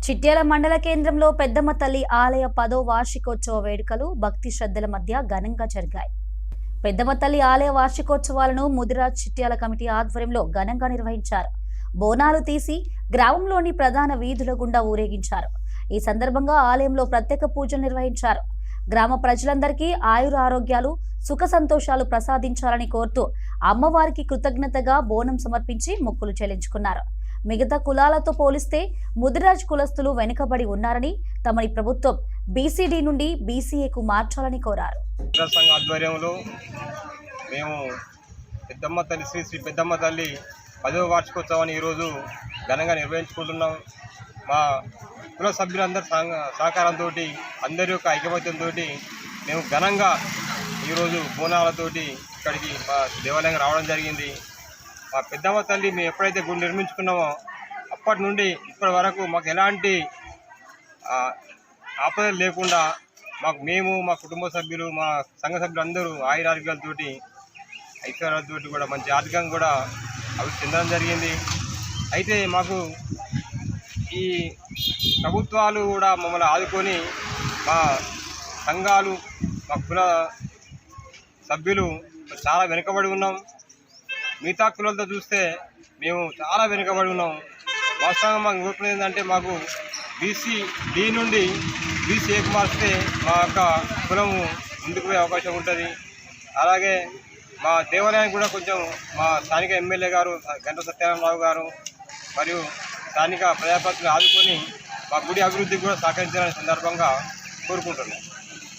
చిట్యాల మండల కేంద్రంలో పెద్దమ్మ తల్లి ఆలయ 10వ వార్షికోత్సవ వేడుకలు భక్తి శ్రద్ధల మధ్య ఘనంగా జరిగాయి. పెద్దమ్మ తల్లి ఆలయ వార్షికోత్సవాలను ముదిరాజ్ చిట్యాల కమిటీ ఆధ్వర్యంలో ఘనంగా నిర్వహించారు. బోనాలు తీసి గ్రామంలోని ప్రధాన వీధుల గుండా ఊరేగించారు. ఈ సందర్భంగా ఆలయంలో ప్రత్యేక పూజలు నిర్వహించారు. గ్రామ ప్రజలందరికీ ఆయుర ఆరోగ్యాలు సుఖ సంతోషాలు ప్రసాదించాలని కోరుతూ అమ్మవారికి కృతజ్ఞతగా బోనం సమర్పించి మొక్కులు చెల్లించుకున్నారు. మిగతా కులాలతో పోలిస్తే ముదిరాజ్ కులస్తులు వెనుకబడి ఉన్నారని, తమని ప్రభుత్వం బీసీడీ నుండి బీసీఏకు మార్చాలని కోరారు. ఆధ్వర్యంలో మేము పెద్దమ్మ తల్లి శ్రీ పెద్దమ్మ తల్లి 10వ వార్షికోత్సవాన్ని ఈరోజు ఘనంగా నిర్వహించుకుంటున్నాం. మా కుల సభ్యులందరి సహకారంతో, అందరి యొక్క ఐకమత్యంతో మేము ఘనంగా ఈరోజు బోనాలతోటి ఇక్కడికి మా దేవాలయంగా రావడం జరిగింది. మా పెద్దమ్మ తల్లి మేము ఎప్పుడైతే గుడి నిర్మించుకున్నామో అప్పటి నుండి ఇప్పటి వరకు మాకు ఎలాంటి ఆపదలు లేకుండా మేము మా కుటుంబ సభ్యులు మా సంఘ సభ్యులు అందరూ ఆయురారోగ్యాలతో ఐశ్వర్యాలతో కూడా మంచి ఆర్థికంగా కూడా అభివృద్ధి చెందడం జరిగింది. అయితే మాకు ఈ ప్రభుత్వాలు కూడా మమ్మల్ని ఆదుకొని మా సంఘాలు మా కుల సభ్యులు చాలా వెనుకబడి ఉన్నాం. మిగతా కులాలతో చూస్తే మేము చాలా వెనుకబడి ఉన్నాం. వాస్తవంగా మాకు కోరుకునేది ఏంటంటే మాకు బీసీడీ నుండి బీసీఏకి మారిస్తే మా యొక్క కులము ముందుకు పోయే అవకాశం ఉంటుంది. అలాగే మా దేవాలయానికి కూడా కొంచెం మా స్థానిక ఎమ్మెల్యే గారు గంట సత్యనారాయణరావు గారు మరియు స్థానిక ప్రజాప్రతినిధులు ఆదుకొని మా గుడి అభివృద్ధికి కూడా సహకరించాలనే సందర్భంగా కోరుకుంటున్నాం.